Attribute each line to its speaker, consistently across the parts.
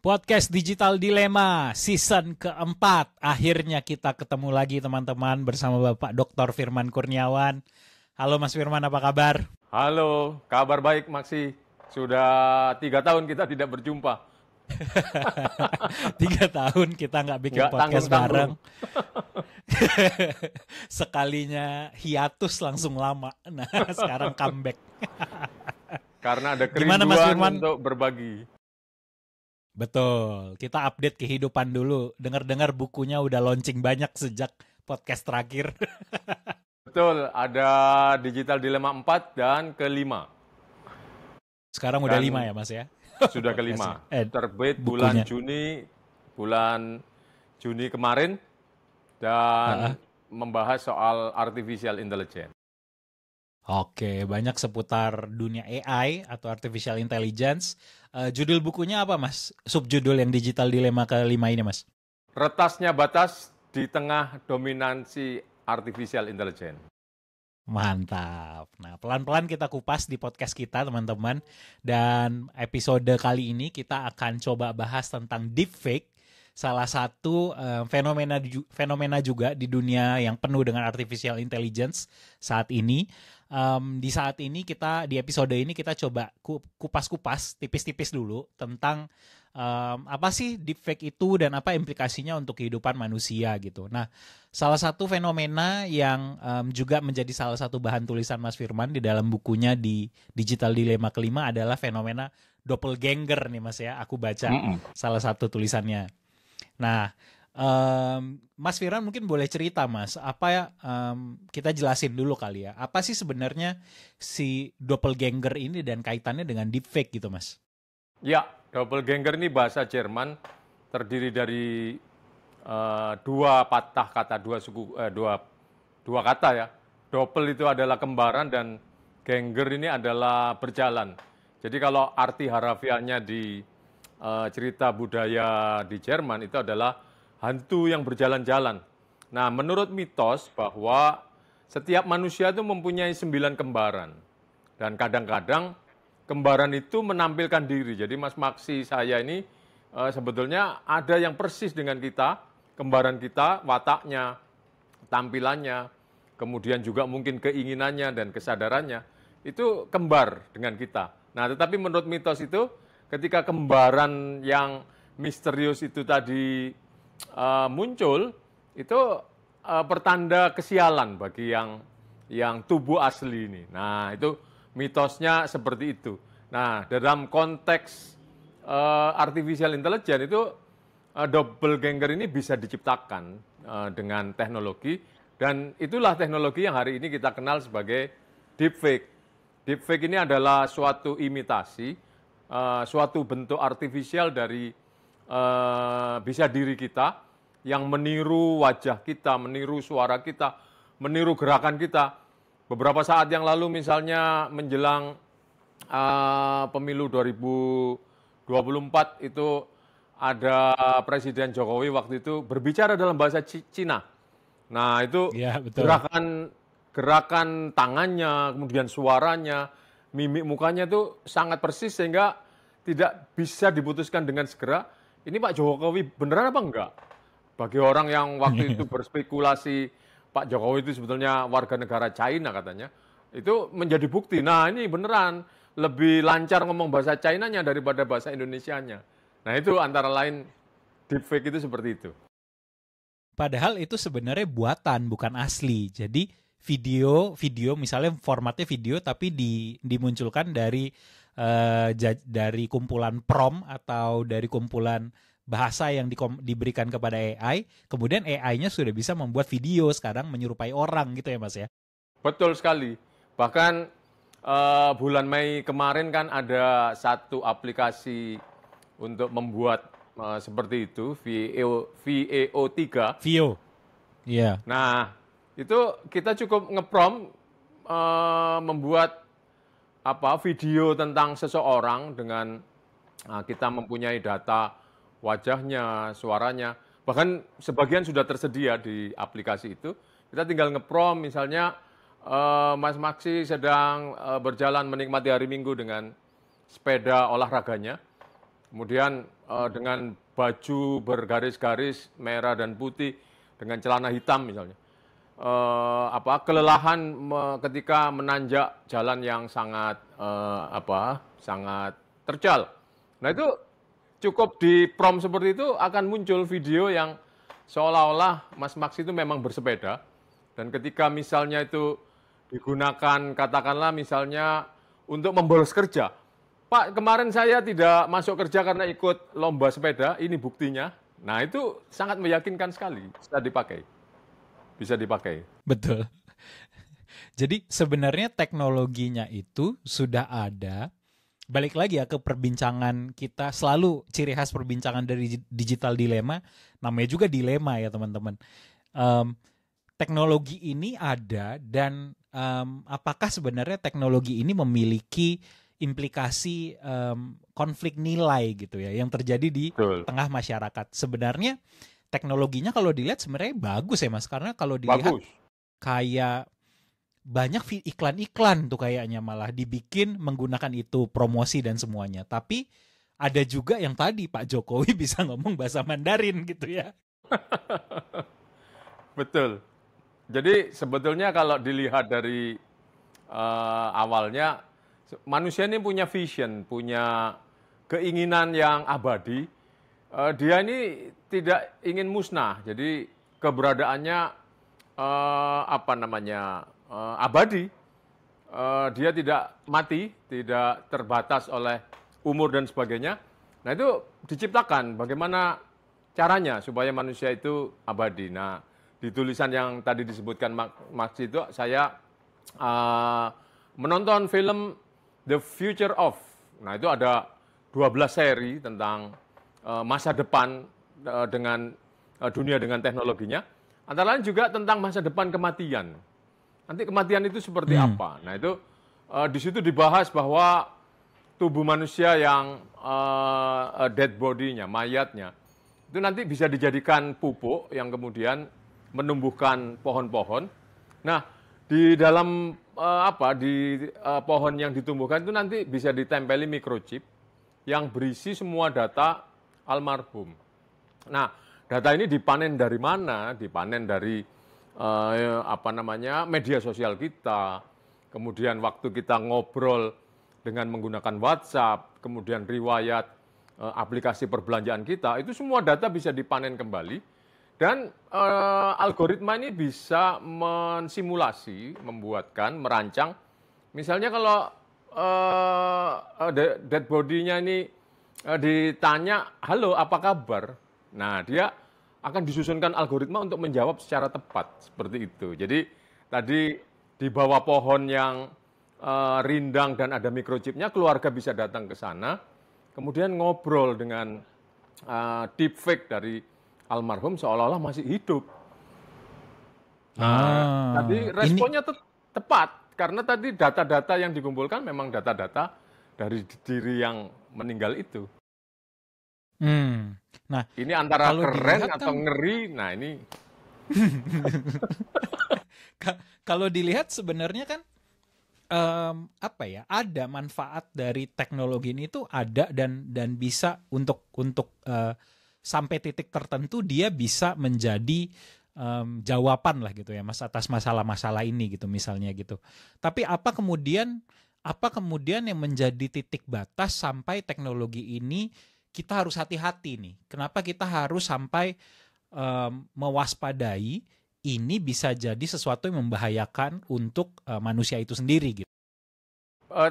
Speaker 1: Podcast Digital Dilema season keempat. Akhirnya kita ketemu lagi teman-teman bersama Bapak Dr. Firman Kurniawan. Halo Mas Firman, apa kabar?
Speaker 2: Halo, kabar baik Maksi. Sudah 3 tahun kita tidak berjumpa.
Speaker 1: 3 tahun kita nggak bikin
Speaker 2: Nggak
Speaker 1: podcast bareng.
Speaker 2: tanggung-tanggung.
Speaker 1: Sekalinya hiatus langsung lama. Nah sekarang comeback.
Speaker 2: Karena ada
Speaker 1: Gimana Mas Firman?
Speaker 2: kerinduan untuk berbagi.
Speaker 1: Betul, kita update kehidupan dulu. Dengar-dengar bukunya udah launching banyak sejak podcast terakhir.
Speaker 2: Betul, ada Digital Dilema 4 dan ke-5.
Speaker 1: Sekarang udah
Speaker 2: Dan
Speaker 1: 5 ya Mas ya?
Speaker 2: sudah ke-5.
Speaker 1: Eh,
Speaker 2: Terbit
Speaker 1: bukunya.
Speaker 2: bulan Juni kemarin dan membahas soal artificial intelligence.
Speaker 1: Oke, banyak seputar dunia AI atau artificial intelligence. Judul bukunya apa Mas? Subjudul yang Digital Dilema ke-5 ini Mas?
Speaker 2: Retasnya batas di tengah dominansi artificial intelligence.
Speaker 1: Mantap. Nah, pelan-pelan kita kupas di podcast kita, teman-teman. Dan episode kali ini kita akan coba bahas tentang deepfake, salah satu fenomena juga di dunia yang penuh dengan artificial intelligence saat ini. Di saat ini di episode ini kita coba kupas-kupas tipis-tipis dulu tentang apa sih deepfake itu dan apa implikasinya untuk kehidupan manusia gitu. Nah, salah satu fenomena yang juga menjadi salah satu bahan tulisan Mas Firman di dalam bukunya di Digital Dilema ke-5 adalah fenomena doppelganger nih Mas ya. Aku baca salah satu tulisannya. Nah, Mas Firman mungkin boleh cerita Mas, apa ya, kita jelasin dulu kali ya, apa sih sebenarnya si doppelganger ini dan kaitannya dengan deepfake gitu Mas?
Speaker 2: Ya, doppelganger ini bahasa Jerman, terdiri dari dua patah kata, dua kata ya. Doppel itu adalah kembaran dan ganger ini adalah berjalan. Jadi kalau arti harafiahnya di cerita budaya di Jerman itu adalah hantu yang berjalan-jalan. Nah, menurut mitos bahwa setiap manusia itu mempunyai 9 kembaran. Dan kadang-kadang kembaran itu menampilkan diri. Jadi Mas Maksi saya ini sebetulnya ada yang persis dengan kita, kembaran kita, wataknya, tampilannya, kemudian juga mungkin keinginannya dan kesadarannya, itu kembar dengan kita. Nah, tetapi menurut mitos itu, ketika kembaran yang misterius itu tadi muncul, itu pertanda kesialan bagi yang tubuh asli ini. Nah, itu mitosnya seperti itu. Nah, dalam konteks artificial intelligence itu doppelganger ini bisa diciptakan dengan teknologi, dan itulah teknologi yang hari ini kita kenal sebagai deepfake. Deepfake ini adalah suatu imitasi, suatu bentuk artifisial dari bisa diri kita yang meniru wajah kita, meniru suara kita, meniru gerakan kita. Beberapa saat yang lalu misalnya menjelang pemilu 2024 itu ada Presiden Jokowi waktu itu berbicara dalam bahasa Cina. Nah, itu
Speaker 1: Ya, betul.
Speaker 2: gerakan tangannya, kemudian suaranya, mimik mukanya itu sangat persis sehingga tidak bisa diputuskan dengan segera, ini Pak Jokowi beneran apa enggak? Bagi orang yang waktu itu berspekulasi Pak Jokowi itu sebetulnya warga negara China katanya, itu menjadi bukti. Nah, ini beneran lebih lancar ngomong bahasa Chinanya daripada bahasa Indonesianya. Nah, itu antara lain deepfake itu seperti itu.
Speaker 1: Padahal itu sebenarnya buatan, bukan asli. Jadi video misalnya formatnya video tapi dimunculkan dari kumpulan prompt atau dari kumpulan bahasa yang diberikan kepada AI, kemudian AI-nya sudah bisa membuat video sekarang menyerupai orang gitu ya Mas ya?
Speaker 2: Betul sekali. Bahkan bulan Mei kemarin kan ada satu aplikasi untuk membuat seperti itu, VEO3.
Speaker 1: Vio, iya.
Speaker 2: Nah, itu kita cukup nge-prompt membuat video tentang seseorang dengan kita mempunyai data wajahnya, suaranya, bahkan sebagian sudah tersedia di aplikasi itu. Kita tinggal nge-prompt misalnya Mas Maksi sedang berjalan menikmati hari Minggu dengan sepeda olahraganya. Kemudian dengan baju bergaris-garis merah dan putih dengan celana hitam misalnya. Kelelahan ketika menanjak jalan yang sangat sangat terjal. Nah itu cukup di prompt seperti itu akan muncul video yang seolah-olah Mas Max itu memang bersepeda dan ketika misalnya itu digunakan katakanlah misalnya untuk membolos kerja. Pak, kemarin saya tidak masuk kerja karena ikut lomba sepeda, ini buktinya. Nah, itu sangat meyakinkan sekali, bisa dipakai.
Speaker 1: Betul. Jadi sebenarnya teknologinya itu sudah ada. Balik lagi ya ke perbincangan kita, selalu ciri khas perbincangan dari digital dilema, namanya juga dilema ya teman-teman. Teknologi ini ada dan apakah sebenarnya teknologi ini memiliki implikasi konflik nilai gitu ya yang terjadi di
Speaker 2: Betul.
Speaker 1: tengah masyarakat. Sebenarnya teknologinya kalau dilihat sebenarnya bagus ya Mas, karena kalau dilihat
Speaker 2: Bagus.
Speaker 1: kayak banyak iklan-iklan tuh kayaknya malah dibikin menggunakan itu promosi dan semuanya. Tapi ada juga yang tadi Pak Jokowi bisa ngomong bahasa Mandarin gitu ya.
Speaker 2: Betul. Jadi sebetulnya kalau dilihat dari awalnya, manusia ini punya vision, punya keinginan yang abadi. Dia ini tidak ingin musnah, jadi keberadaannya abadi. Dia tidak mati, tidak terbatas oleh umur dan sebagainya. Nah itu diciptakan bagaimana caranya supaya manusia itu abadi. Nah di tulisan yang tadi disebutkan Max itu saya menonton film The Future of. Nah itu ada 12 seri tentang masa depan dengan dunia dengan teknologinya. Antara lain juga tentang masa depan kematian. Nanti kematian itu seperti apa? Nah itu di situ dibahas bahwa tubuh manusia yang dead body-nya, mayatnya, itu nanti bisa dijadikan pupuk yang kemudian menumbuhkan pohon-pohon. Nah di dalam pohon yang ditumbuhkan itu nanti bisa ditempeli microchip yang berisi semua data almarhum. Nah, data ini dipanen dari mana? Dipanen dari media sosial kita. Kemudian waktu kita ngobrol dengan menggunakan WhatsApp, kemudian riwayat aplikasi perbelanjaan kita, itu semua data bisa dipanen kembali. Dan algoritma ini bisa mensimulasi, merancang. Misalnya kalau dead body-nya ini ditanya, halo apa kabar? Nah dia akan disusunkan algoritma untuk menjawab secara tepat, seperti itu. Jadi tadi di bawah pohon yang rindang dan ada microchipnya, keluarga bisa datang ke sana, kemudian ngobrol dengan deepfake dari almarhum seolah-olah masih hidup. Nah, tadi responnya tepat. Karena tadi data-data yang dikumpulkan memang data-data dari diri yang meninggal itu.
Speaker 1: Nah,
Speaker 2: ini antara keren atau ngeri. Nah, ini
Speaker 1: kalau dilihat sebenarnya kan ada manfaat dari teknologi ini tuh ada dan bisa untuk sampai titik tertentu dia bisa menjadi jawaban lah gitu ya Mas atas masalah-masalah ini gitu misalnya gitu. Tapi apa kemudian yang menjadi titik batas sampai teknologi ini kita harus hati-hati nih. Kenapa kita harus sampai mewaspadai ini bisa jadi sesuatu yang membahayakan untuk manusia itu sendiri gitu.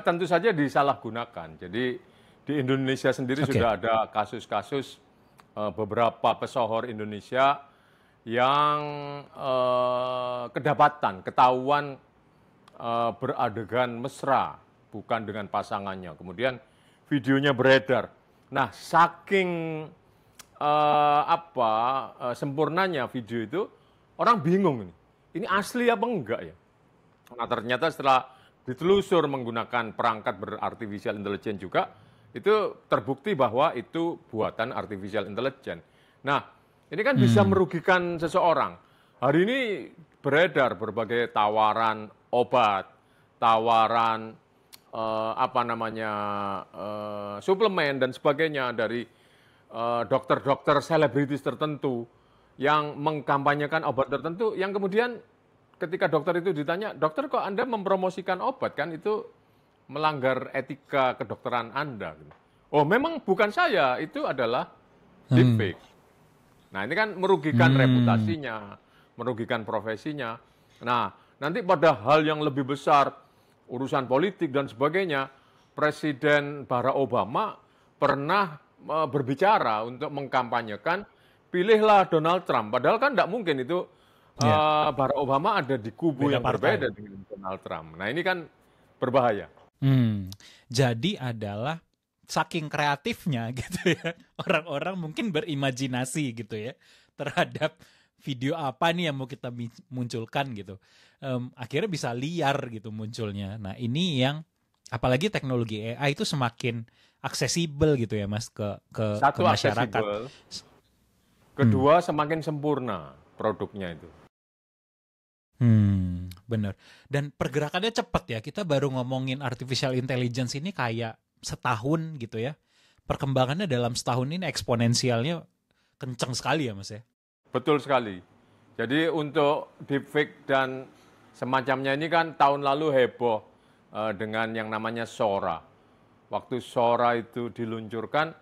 Speaker 2: Tentu saja disalahgunakan. Jadi di Indonesia sendiri sudah ada kasus-kasus beberapa pesohor Indonesia yang ketahuan beradegan mesra bukan dengan pasangannya. Kemudian videonya beredar. Nah, saking sempurnanya video itu, orang bingung ini asli apa enggak ya? Nah, ternyata setelah ditelusur menggunakan perangkat berartificial intelligence juga, itu terbukti bahwa itu buatan artificial intelligence. Nah, ini kan bisa merugikan seseorang. Hari ini beredar berbagai tawaran obat, tawaran suplemen dan sebagainya dari dokter-dokter selebritis tertentu yang mengkampanyekan obat tertentu, yang kemudian ketika dokter itu ditanya, dokter kok Anda mempromosikan obat, kan itu melanggar etika kedokteran Anda. Oh memang bukan saya, itu adalah deepfake. Nah ini kan merugikan reputasinya, merugikan profesinya. Nah nanti pada hal yang lebih besar, urusan politik dan sebagainya, Presiden Barack Obama pernah berbicara untuk mengkampanyekan pilihlah Donald Trump. Padahal kan tidak mungkin itu Barack Obama ada di kubu yang berbeda dengan Donald Trump. Nah ini kan berbahaya.
Speaker 1: Jadi adalah saking kreatifnya gitu ya, orang-orang mungkin berimajinasi gitu ya terhadap video apa nih yang mau kita munculkan gitu. Akhirnya bisa liar gitu munculnya. Nah ini yang apalagi teknologi AI itu semakin aksesibel gitu ya Mas ke masyarakat. Aksesibel.
Speaker 2: Kedua semakin sempurna produknya itu.
Speaker 1: Bener. Dan pergerakannya cepat ya. Kita baru ngomongin artificial intelligence ini kayak setahun gitu ya. Perkembangannya dalam setahun ini eksponensialnya kenceng sekali ya Mas ya.
Speaker 2: Betul sekali. Jadi untuk deepfake dan semacamnya ini kan tahun lalu heboh dengan yang namanya Sora. Waktu Sora itu diluncurkan,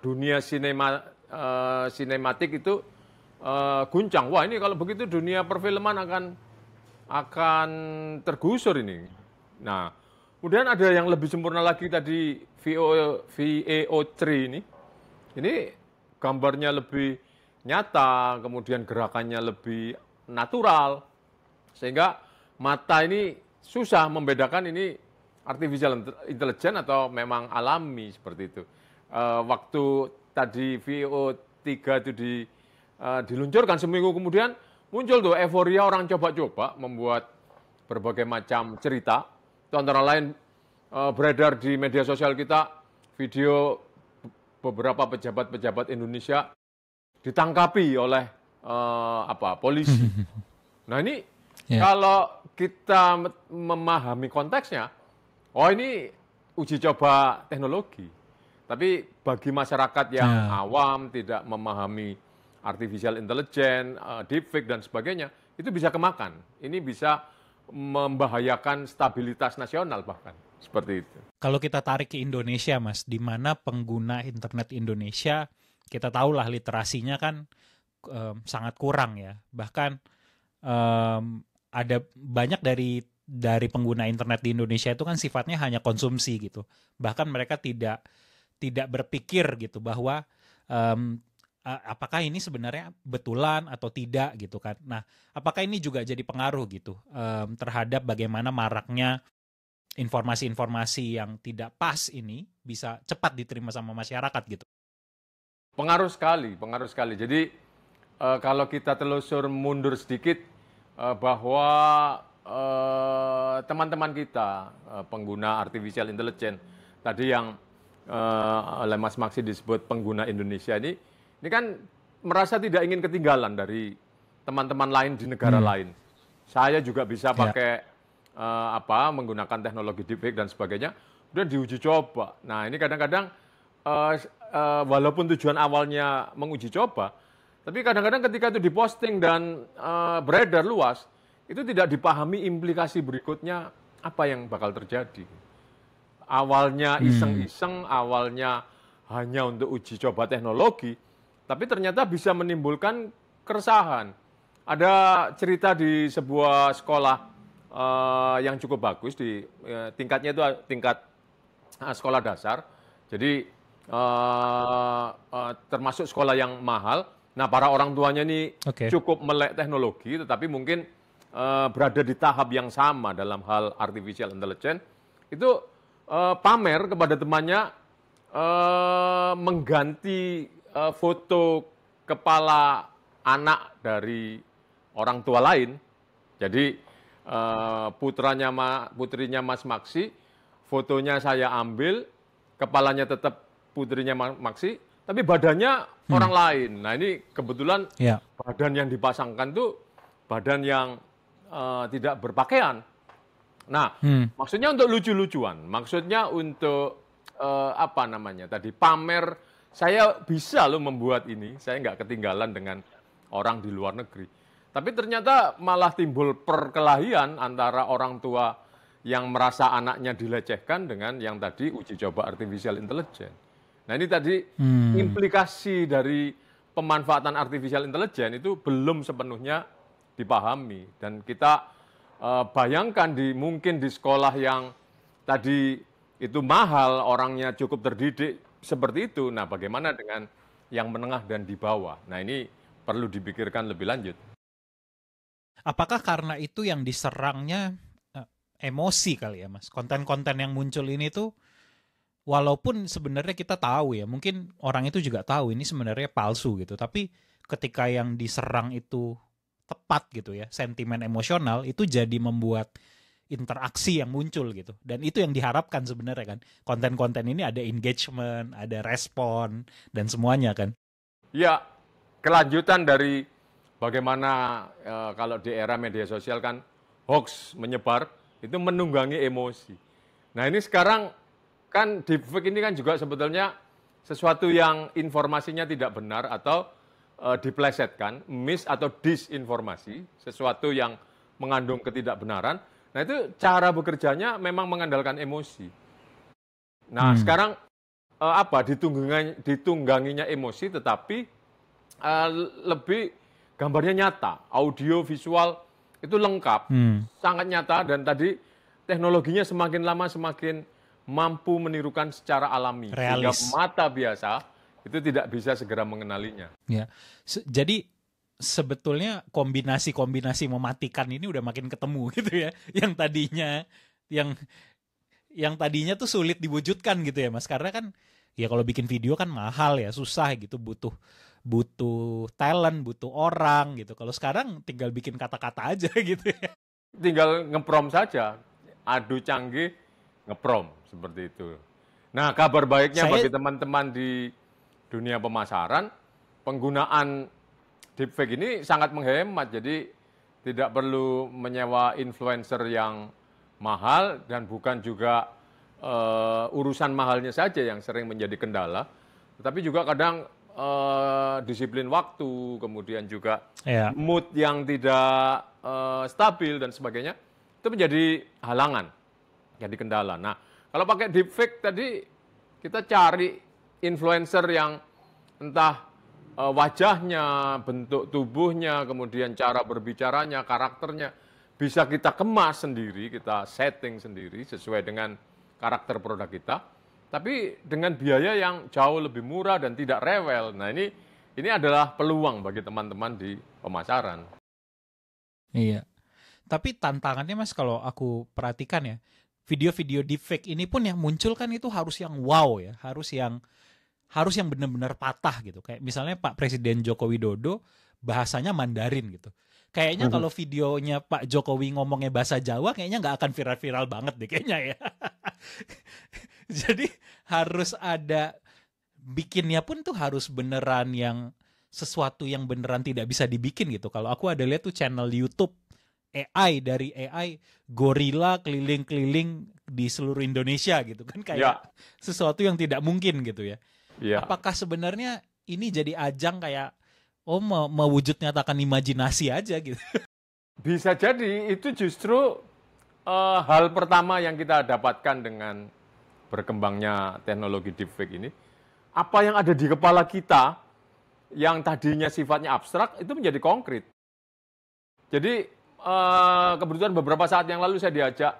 Speaker 2: dunia sinematik itu guncang. Wah ini kalau begitu dunia perfilman akan tergusur ini. Nah, kemudian ada yang lebih sempurna lagi tadi VAO3 ini. Ini gambarnya lebih nyata, kemudian gerakannya lebih natural. Sehingga mata ini susah membedakan ini artificial intelligence atau memang alami seperti itu. Waktu tadi VAO3 itu diluncurkan seminggu kemudian muncul tuh euforia orang coba-coba membuat berbagai macam cerita. Itu antara lain beredar di media sosial kita video beberapa pejabat-pejabat Indonesia ditangkapi oleh polisi. Nah ini kalau kita memahami konteksnya, oh ini uji coba teknologi. Tapi bagi masyarakat yang awam tidak memahami artificial intelligence, deepfake dan sebagainya, itu bisa kemakan. Ini bisa membahayakan stabilitas nasional bahkan, seperti itu.
Speaker 1: Kalau kita tarik ke Indonesia, Mas, di mana pengguna internet Indonesia, kita tahulah literasinya kan sangat kurang ya. Bahkan ada banyak dari pengguna internet di Indonesia itu kan sifatnya hanya konsumsi gitu. Bahkan mereka tidak berpikir gitu bahwa apakah ini sebenarnya betulan atau tidak gitu kan. Nah, apakah ini juga jadi pengaruh gitu terhadap bagaimana maraknya informasi-informasi yang tidak pas ini bisa cepat diterima sama masyarakat gitu?
Speaker 2: Pengaruh sekali. Jadi kalau kita telusur mundur sedikit bahwa teman-teman kita pengguna artificial intelligence tadi yang oleh Mas Maksi disebut pengguna Indonesia ini kan merasa tidak ingin ketinggalan dari teman-teman lain di negara lain. Saya juga bisa pakai menggunakan teknologi deepfake dan sebagainya, kemudian diuji coba. Nah ini kadang-kadang walaupun tujuan awalnya menguji coba, tapi kadang-kadang ketika itu diposting dan beredar luas, itu tidak dipahami implikasi berikutnya apa yang bakal terjadi. Awalnya iseng-iseng, awalnya hanya untuk uji coba teknologi, tapi ternyata bisa menimbulkan keresahan. Ada cerita di sebuah sekolah yang cukup bagus, di tingkatnya itu tingkat sekolah dasar, jadi termasuk sekolah yang mahal. Nah para orang tuanya ini cukup melek teknologi, tetapi mungkin berada di tahap yang sama dalam hal artificial intelligence, itu pamer kepada temannya mengganti foto kepala anak dari orang tua lain. Jadi putrinya Mas Maksi, fotonya saya ambil, kepalanya tetap putrinya Maksi, tapi badannya orang lain. Nah ini kebetulan badan yang dipasangkan tuh badan yang tidak berpakaian. Nah maksudnya untuk lucu-lucuan, maksudnya untuk pamer saya bisa loh membuat ini, saya nggak ketinggalan dengan orang di luar negeri. Tapi ternyata malah timbul perkelahian antara orang tua yang merasa anaknya dilecehkan dengan yang tadi uji coba artificial intelligence. Nah ini tadi implikasi dari pemanfaatan artificial intelligence itu belum sepenuhnya dipahami. Dan kita bayangkan mungkin di sekolah yang tadi itu mahal, orangnya cukup terdidik seperti itu. Nah, bagaimana dengan yang menengah dan di bawah? Nah, ini perlu dipikirkan lebih lanjut.
Speaker 1: Apakah karena itu yang diserangnya emosi kali ya, Mas? Konten-konten yang muncul ini tuh, walaupun sebenarnya kita tahu ya, mungkin orang itu juga tahu ini sebenarnya palsu gitu, tapi ketika yang diserang itu tepat gitu ya, sentimen emosional, itu jadi membuat interaksi yang muncul gitu. Dan itu yang diharapkan sebenarnya kan. Konten-konten ini ada engagement, ada respon, dan semuanya kan.
Speaker 2: Ya, kelanjutan dari bagaimana kalau di era media sosial kan hoax menyebar, itu menunggangi emosi. Nah ini sekarang kan deepfake ini kan juga sebetulnya sesuatu yang informasinya tidak benar atau diplesetkan, mis atau disinformasi, sesuatu yang mengandung ketidakbenaran. Nah itu cara bekerjanya memang mengandalkan emosi. Nah sekarang ditungganginya emosi tetapi lebih gambarnya nyata, audio, visual itu lengkap, sangat nyata dan tadi teknologinya semakin lama semakin mampu menirukan secara alami.
Speaker 1: Realis.
Speaker 2: Sehingga mata biasa itu tidak bisa segera mengenalinya.
Speaker 1: Ya. Jadi sebetulnya kombinasi-kombinasi mematikan ini udah makin ketemu gitu ya. Yang tadinya tuh sulit diwujudkan gitu ya, Mas. Karena kan ya kalau bikin video kan mahal ya, susah gitu, butuh talent, butuh orang gitu. Kalau sekarang tinggal bikin kata-kata aja gitu ya.
Speaker 2: Tinggal ngeprom saja, adu canggih, ngeprom seperti itu. Nah, kabar baiknya bagi teman-teman di dunia pemasaran, penggunaan deepfake ini sangat menghemat. Jadi tidak perlu menyewa influencer yang mahal dan bukan juga urusan mahalnya saja yang sering menjadi kendala, tetapi juga kadang disiplin waktu, kemudian juga mood yang tidak stabil dan sebagainya, itu menjadi halangan, jadi kendala. Nah, kalau pakai deepfake tadi kita cari influencer yang entah wajahnya, bentuk tubuhnya, kemudian cara berbicaranya, karakternya, bisa kita kemas sendiri, kita setting sendiri sesuai dengan karakter produk kita, tapi dengan biaya yang jauh lebih murah dan tidak rewel. Nah ini adalah peluang bagi teman-teman di pemasaran.
Speaker 1: Iya, tapi tantangannya Mas kalau aku perhatikan ya, video-video deepfake ini pun yang muncul kan itu harus yang wow ya, harus yang benar-benar patah gitu. Kayak misalnya Pak Presiden Joko Widodo bahasanya Mandarin gitu. Kayaknya kalau videonya Pak Jokowi ngomongnya bahasa Jawa kayaknya nggak akan viral-viral banget deh kayaknya ya. Jadi harus ada, bikinnya pun tuh harus beneran yang sesuatu yang beneran tidak bisa dibikin gitu. Kalau aku ada lihat tuh channel YouTube dari AI gorila keliling-keliling di seluruh Indonesia gitu kan, kayak sesuatu yang tidak mungkin gitu ya. Apakah sebenarnya ini jadi ajang kayak mewujud nyatakan imajinasi aja gitu?
Speaker 2: Bisa jadi itu justru hal pertama yang kita dapatkan dengan berkembangnya teknologi deepfake ini. Apa yang ada di kepala kita yang tadinya sifatnya abstrak itu menjadi konkret. Jadi kebetulan beberapa saat yang lalu saya diajak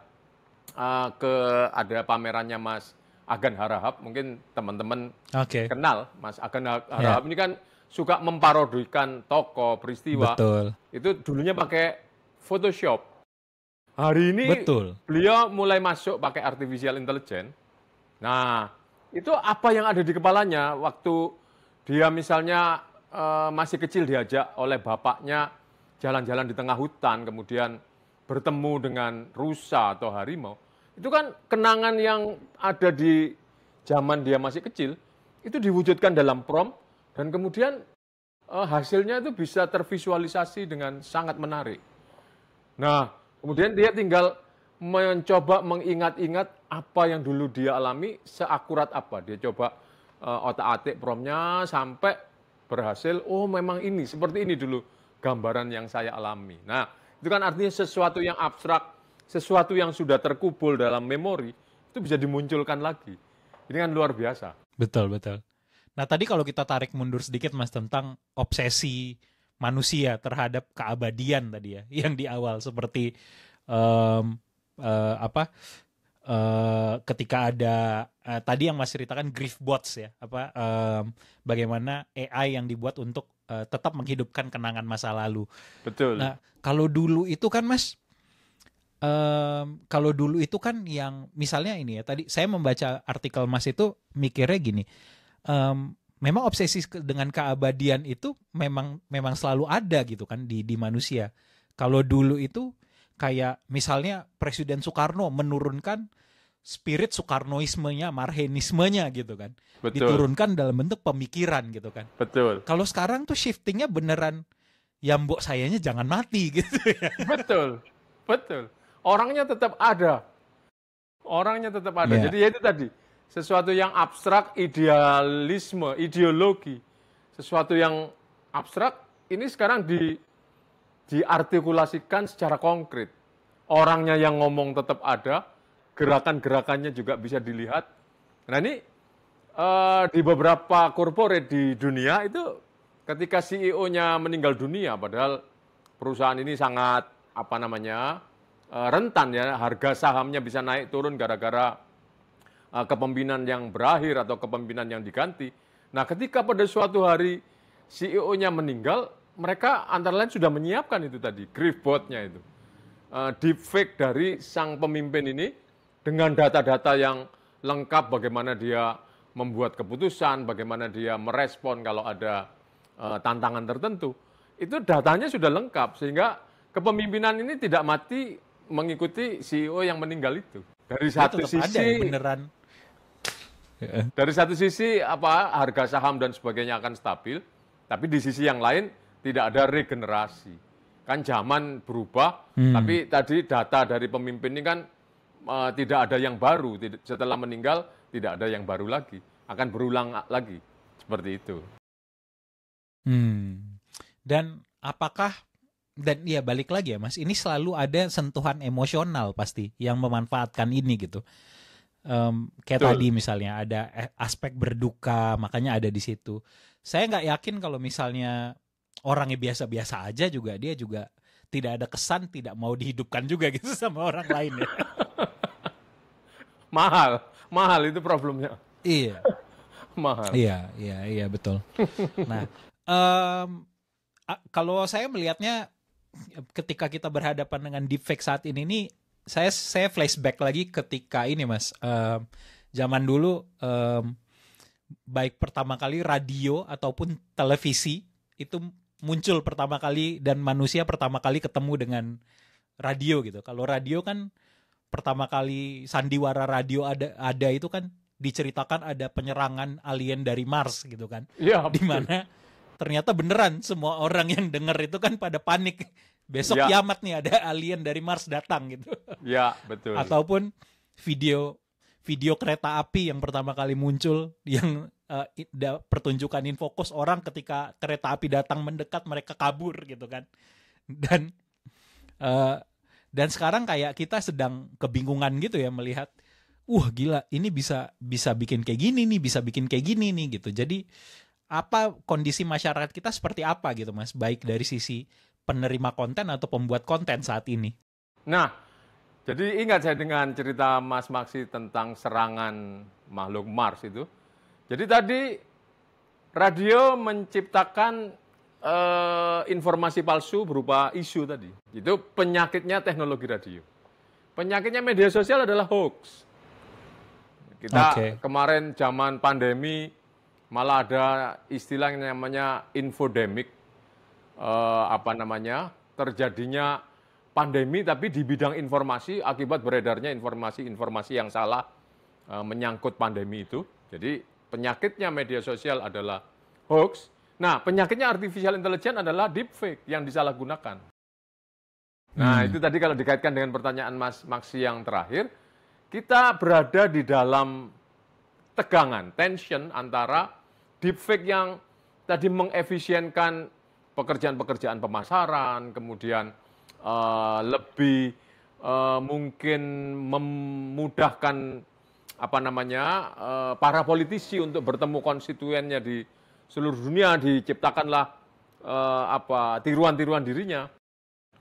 Speaker 2: ada pamerannya Mas Agan Harahap, mungkin teman-teman kenal Mas Agan Harahap. Ini kan suka memparodikan tokoh, peristiwa.
Speaker 1: Betul.
Speaker 2: Itu dulunya pakai Photoshop. Hari ini beliau mulai masuk pakai artificial intelligence. Nah, itu apa yang ada di kepalanya waktu dia misalnya masih kecil diajak oleh bapaknya jalan-jalan di tengah hutan, kemudian bertemu dengan rusa atau harimau. Itu kan kenangan yang ada di zaman dia masih kecil, itu diwujudkan dalam prompt, dan kemudian hasilnya itu bisa tervisualisasi dengan sangat menarik. Nah, kemudian dia tinggal mencoba mengingat-ingat apa yang dulu dia alami, seakurat apa. Dia coba otak-atik promptnya sampai berhasil, oh memang ini, seperti ini dulu gambaran yang saya alami. Nah, itu kan artinya sesuatu yang abstrak, sesuatu yang sudah terkubur dalam memori, itu bisa dimunculkan lagi. Ini kan luar biasa.
Speaker 1: Betul, betul. Nah, tadi kalau kita tarik mundur sedikit Mas tentang obsesi manusia terhadap keabadian tadi ya, yang di awal seperti ketika ada tadi yang Mas ceritakan griefbots ya, bagaimana AI yang dibuat untuk tetap menghidupkan kenangan masa lalu.
Speaker 2: Betul.
Speaker 1: Nah, kalau dulu itu kan Mas, kalau dulu itu kan yang misalnya ini ya, tadi saya membaca artikel Mas itu mikirnya gini, memang obsesi dengan keabadian itu memang selalu ada gitu kan di manusia. Kalau dulu itu kayak misalnya Presiden Soekarno menurunkan spirit Soekarnoismenya, marhenismenya gitu kan.
Speaker 2: Betul.
Speaker 1: Diturunkan dalam bentuk pemikiran gitu kan.
Speaker 2: Betul.
Speaker 1: Kalau sekarang tuh shiftingnya beneran, ya mbok sayanya jangan mati gitu ya.
Speaker 2: Betul. Betul. Orangnya tetap ada. Orangnya tetap ada.
Speaker 1: Yeah.
Speaker 2: Jadi ya itu tadi. Sesuatu yang abstrak, idealisme, ideologi. Sesuatu yang abstrak, ini sekarang diartikulasikan secara konkret. Orangnya yang ngomong tetap ada, gerakan-gerakannya juga bisa dilihat. Nah ini di beberapa corporate di dunia itu ketika CEO-nya meninggal dunia, padahal perusahaan ini sangat rentan ya, harga sahamnya bisa naik turun gara-gara kepemimpinan yang berakhir atau kepemimpinan yang diganti. Nah, ketika pada suatu hari CEO-nya meninggal, mereka antara lain sudah menyiapkan itu tadi, griefbot-nya itu. Deepfake dari sang pemimpin ini dengan data-data yang lengkap, bagaimana dia membuat keputusan, bagaimana dia merespon kalau ada tantangan tertentu. Itu datanya sudah lengkap, sehingga kepemimpinan ini tidak mati mengikuti CEO yang meninggal itu. Dari satu sisi
Speaker 1: ada ya, beneran.
Speaker 2: Dari satu sisi harga saham dan sebagainya akan stabil, tapi di sisi yang lain tidak ada regenerasi. Kan zaman berubah, tapi tadi data dari pemimpin ini kan tidak ada yang baru. Setelah meninggal tidak ada yang baru lagi, akan berulang lagi seperti itu.
Speaker 1: Dan apakah, dan ya balik lagi ya Mas, ini selalu ada sentuhan emosional pasti yang memanfaatkan ini gitu. Kayak tadi misalnya ada aspek berduka, makanya ada di situ. Saya nggak yakin kalau misalnya orangnya biasa-biasa aja juga, dia juga tidak ada kesan, tidak mau dihidupkan juga gitu sama orang lain ya.
Speaker 2: Mahal itu problemnya.
Speaker 1: Iya.
Speaker 2: Mahal.
Speaker 1: Iya betul. Nah, kalau saya melihatnya ketika kita berhadapan dengan deepfake saat ini nih, saya flashback lagi ketika ini Mas, zaman dulu baik pertama kali radio ataupun televisi itu muncul pertama kali dan manusia pertama kali ketemu dengan radio gitu. Kalau radio kan pertama kali sandiwara radio ada itu kan diceritakan ada penyerangan alien dari Mars gitu kan.
Speaker 2: Ya,
Speaker 1: di mana ternyata beneran semua orang yang dengar itu kan pada panik. Besok kiamat nih, ada alien dari Mars datang gitu.
Speaker 2: Ya, betul.
Speaker 1: Ataupun video kereta api yang pertama kali muncul yang pertunjukan infokus orang ketika kereta api datang mendekat mereka kabur gitu kan. Dan sekarang kayak kita sedang kebingungan gitu ya melihat, gila ini bisa bikin kayak gini nih, bisa bikin kayak gini nih gitu. Jadi apa kondisi masyarakat kita seperti apa gitu Mas, baik dari sisi penerima konten atau pembuat konten saat ini?
Speaker 2: Nah, jadi ingat saya dengan cerita Mas Maksi tentang serangan makhluk Mars itu. Jadi tadi radio menciptakan informasi palsu berupa isu tadi. Itu penyakitnya teknologi radio. Penyakitnya media sosial adalah hoax. Kita kemarin zaman pandemi malah ada istilah yang namanya infodemic. Terjadinya pandemi tapi di bidang informasi akibat beredarnya informasi-informasi yang salah menyangkut pandemi itu. Jadi penyakitnya media sosial adalah hoax. Nah, penyakitnya artificial intelligence adalah deepfake yang disalahgunakan. Nah, itu tadi kalau dikaitkan dengan pertanyaan Mas Maksi yang terakhir, kita berada di dalam tegangan, tension antara deepfake yang tadi mengefisienkan pekerjaan-pekerjaan pemasaran, kemudian lebih mungkin memudahkan para politisi untuk bertemu konstituennya di seluruh dunia, diciptakanlah tiruan-tiruan dirinya.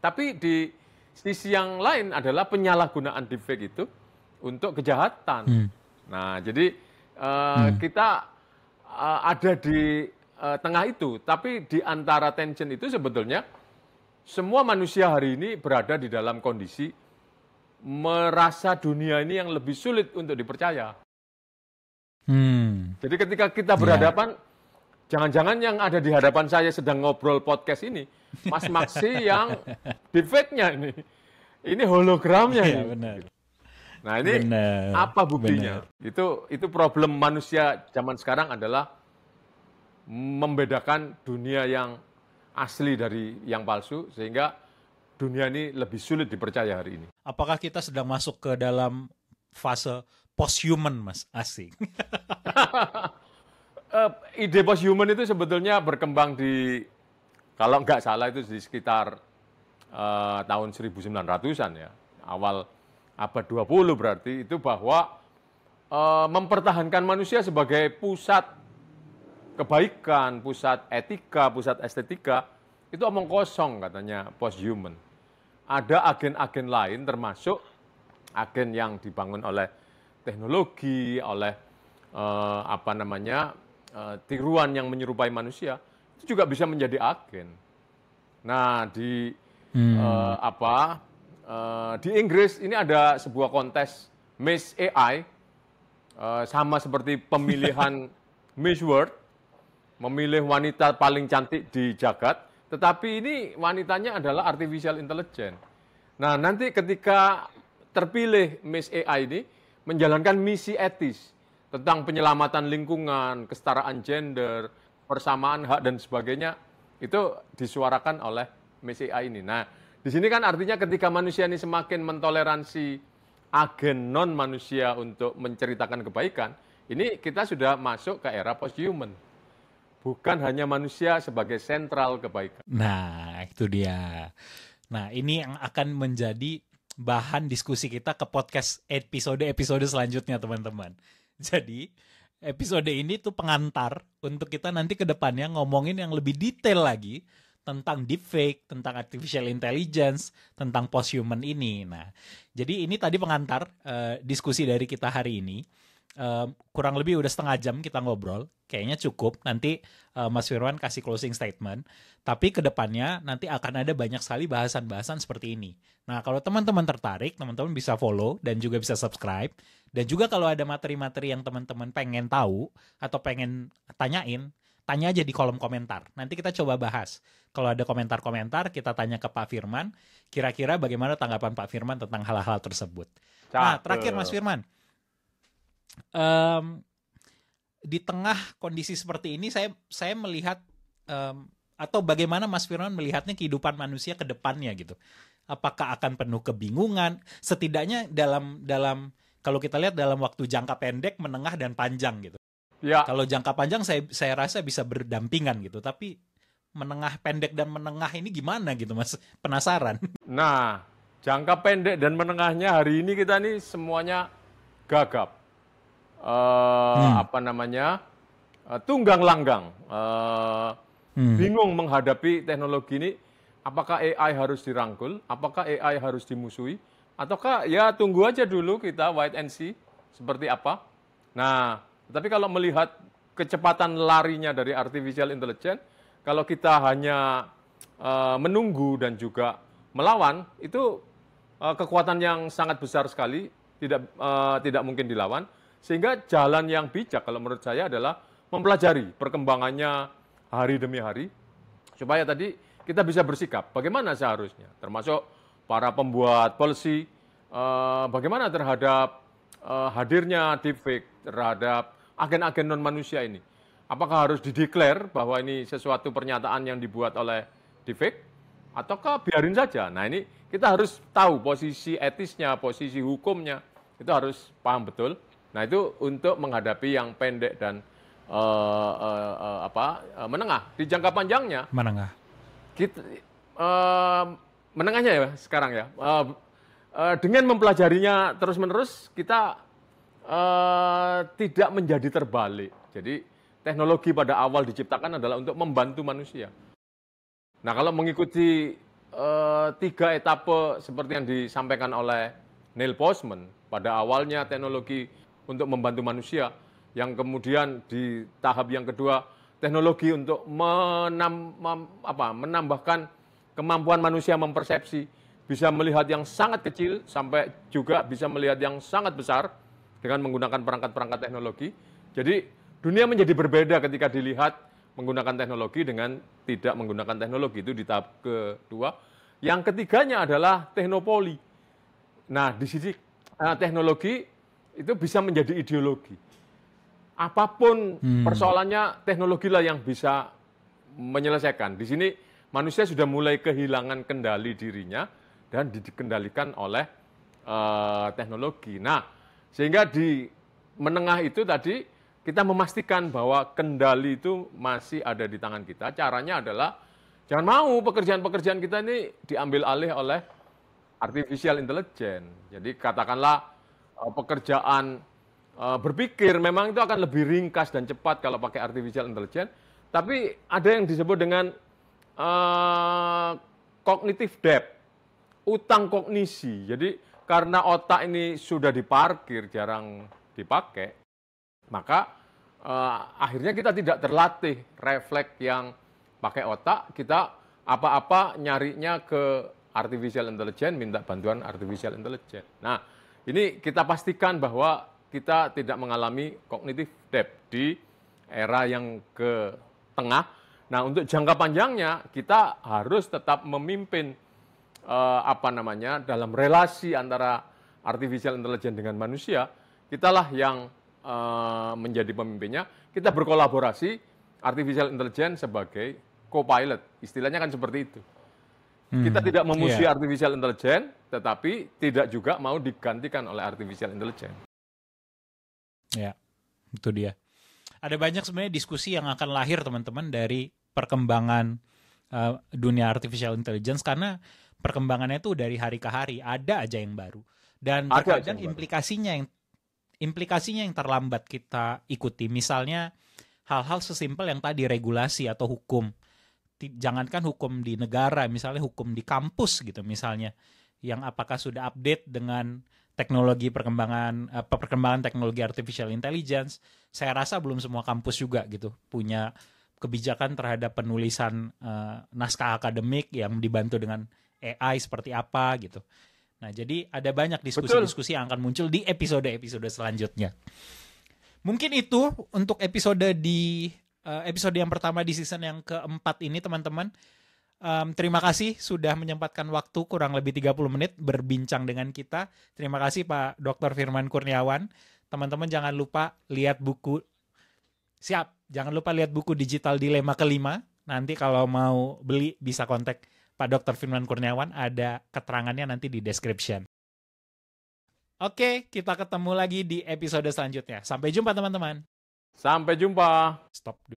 Speaker 2: Tapi di sisi yang lain adalah penyalahgunaan deepfake itu untuk kejahatan. Nah, jadi kita ada di tengah itu, tapi di antara tension itu sebetulnya semua manusia hari ini berada di dalam kondisi merasa dunia ini yang lebih sulit untuk dipercaya. Jadi ketika kita berhadapan, jangan-jangan yang ada di hadapan saya sedang ngobrol podcast ini, Mas Maksi yang deepfake-nya ini hologramnya ini.
Speaker 1: Benar.
Speaker 2: Nah ini apa buktinya? Itu problem manusia zaman sekarang adalah membedakan dunia yang asli dari yang palsu, sehingga dunia ini lebih sulit dipercaya hari ini.
Speaker 1: Apakah kita sedang masuk ke dalam fase post-human, Mas? Asik.
Speaker 2: Ide post-human itu sebetulnya berkembang kalau nggak salah itu di sekitar tahun 1900-an ya. Awal abad 20 berarti itu bahwa mempertahankan manusia sebagai pusat kebaikan, pusat etika, pusat estetika, itu omong kosong katanya post-human. Ada agen-agen lain termasuk agen yang dibangun oleh teknologi, oleh tiruan yang menyerupai manusia, itu juga bisa menjadi agen. Nah, di Inggris ini ada sebuah kontes Miss AI, sama seperti pemilihan Miss World, memilih wanita paling cantik di jagat, tetapi ini wanitanya adalah artificial intelligence. Nah, nanti ketika terpilih Miss AI ini menjalankan misi etis tentang penyelamatan lingkungan, kesetaraan gender, persamaan hak dan sebagainya, itu disuarakan oleh Miss AI ini. Nah, di sini kan artinya ketika manusia ini semakin mentoleransi agen non manusia untuk menceritakan kebaikan, ini kita sudah masuk ke era post-human. Bukan hanya manusia sebagai sentral kebaikan.
Speaker 1: Nah, itu dia. Nah, ini yang akan menjadi bahan diskusi kita ke podcast episode selanjutnya, teman-teman. Jadi, episode ini tuh pengantar untuk kita nanti ke depannya ngomongin yang lebih detail lagi tentang deepfake, tentang artificial intelligence, tentang post-human ini. Nah, jadi ini tadi pengantar diskusi dari kita hari ini. Kurang lebih udah setengah jam kita ngobrol, kayaknya cukup. Nanti Mas Firman kasih closing statement, tapi kedepannya nanti akan ada banyak sekali bahasan-bahasan seperti ini. Nah, kalau teman-teman tertarik, teman-teman bisa follow dan juga bisa subscribe. Dan juga kalau ada materi-materi yang teman-teman pengen tahu atau pengen tanyain, tanya aja di kolom komentar. Nanti kita coba bahas. Kalau ada komentar-komentar, kita tanya ke Pak Firman, kira-kira bagaimana tanggapan Pak Firman tentang hal-hal tersebut. Nah, terakhir Mas Firman, di tengah kondisi seperti ini saya melihat atau bagaimana Mas Firman melihatnya kehidupan manusia ke depannya gitu. Apakah akan penuh kebingungan? Setidaknya dalam kalau kita lihat dalam waktu jangka pendek, menengah dan panjang gitu.
Speaker 2: Ya.
Speaker 1: Kalau jangka panjang saya rasa bisa berdampingan gitu, tapi menengah pendek dan menengah ini gimana gitu Mas? Penasaran.
Speaker 2: Nah, jangka pendek dan menengahnya hari ini kita nih semuanya gagap. Tunggang langgang, bingung menghadapi teknologi ini. Apakah AI harus dirangkul? Apakah AI harus dimusuhi? Ataukah ya tunggu aja dulu kita wait and see seperti apa? Nah, tapi kalau melihat kecepatan larinya dari artificial intelligence, kalau kita hanya menunggu dan juga melawan, itu kekuatan yang sangat besar sekali, tidak mungkin dilawan. Sehingga jalan yang bijak kalau menurut saya adalah mempelajari perkembangannya hari demi hari, supaya tadi kita bisa bersikap bagaimana seharusnya, termasuk para pembuat policy, bagaimana terhadap hadirnya deepfake, terhadap agen-agen non-manusia ini. Apakah harus dideklar bahwa ini sesuatu pernyataan yang dibuat oleh deepfake, ataukah biarin saja? Nah ini kita harus tahu posisi etisnya, posisi hukumnya, itu harus paham betul. Nah, itu untuk menghadapi yang pendek dan menengah. Di jangka panjangnya,
Speaker 1: Menengah.
Speaker 2: kita, menengahnya ya sekarang ya, dengan mempelajarinya terus-menerus, kita tidak menjadi terbalik. Jadi teknologi pada awal diciptakan adalah untuk membantu manusia. Nah, kalau mengikuti 3 etape seperti yang disampaikan oleh Neil Postman, pada awalnya teknologi untuk membantu manusia, yang kemudian di tahap yang kedua teknologi untuk menambahkan kemampuan manusia mempersepsi, bisa melihat yang sangat kecil sampai juga bisa melihat yang sangat besar dengan menggunakan perangkat-perangkat teknologi. Jadi dunia menjadi berbeda ketika dilihat menggunakan teknologi dengan tidak menggunakan teknologi, itu di tahap kedua. Yang ketiganya adalah teknopoli. Nah, di sisi teknologi itu bisa menjadi ideologi. Apapun persoalannya, teknologi lah yang bisa menyelesaikan. Di sini manusia sudah mulai kehilangan kendali dirinya dan dikendalikan oleh teknologi. Nah, sehingga di menengah itu tadi kita memastikan bahwa kendali itu masih ada di tangan kita. Caranya adalah jangan mau pekerjaan-pekerjaan kita ini diambil alih oleh artificial intelligence. Jadi katakanlah pekerjaan berpikir memang itu akan lebih ringkas dan cepat kalau pakai artificial intelligence. Tapi ada yang disebut dengan cognitive debt, utang kognisi. Jadi karena otak ini sudah diparkir, jarang dipakai, maka akhirnya kita tidak terlatih refleks yang pakai otak. Kita apa-apa nyarinya ke artificial intelligence, minta bantuan artificial intelligence. Nah, ini kita pastikan bahwa kita tidak mengalami cognitive debt di era yang ke tengah. Nah, untuk jangka panjangnya kita harus tetap memimpin dalam relasi antara artificial intelligence dengan manusia. Kitalah yang menjadi pemimpinnya. Kita berkolaborasi, artificial intelligence sebagai co-pilot. Istilahnya kan seperti itu. Kita tidak memusuhi artificial intelligence, tetapi tidak juga mau digantikan oleh artificial intelligence.
Speaker 1: Ya, itu dia. Ada banyak sebenarnya diskusi yang akan lahir teman-teman dari perkembangan dunia artificial intelligence, karena perkembangannya itu dari hari ke hari, ada aja yang baru. Dan terkadang implikasinya yang terlambat kita ikuti. Misalnya hal-hal sesimpel yang tadi, regulasi atau hukum. Jangankan hukum di negara, misalnya hukum di kampus gitu misalnya, yang apakah sudah update dengan teknologi perkembangan teknologi artificial intelligence. Saya rasa belum semua kampus juga gitu punya kebijakan terhadap penulisan naskah akademik yang dibantu dengan AI seperti apa gitu. Nah, jadi ada banyak diskusi-diskusi yang akan muncul di episode-episode selanjutnya. Mungkin itu untuk episode yang pertama di season yang keempat ini, teman-teman. Terima kasih sudah menyempatkan waktu kurang lebih 30 menit berbincang dengan kita. Terima kasih Pak Dr. Firman Kurniawan. Teman-teman jangan lupa lihat buku. Jangan lupa lihat buku Digital Dilema kelima. Nanti kalau mau beli bisa kontak Pak Dr. Firman Kurniawan. Ada keterangannya nanti di description. Oke, kita ketemu lagi di episode selanjutnya. Sampai jumpa teman-teman.
Speaker 2: Sampai jumpa.
Speaker 1: Stop.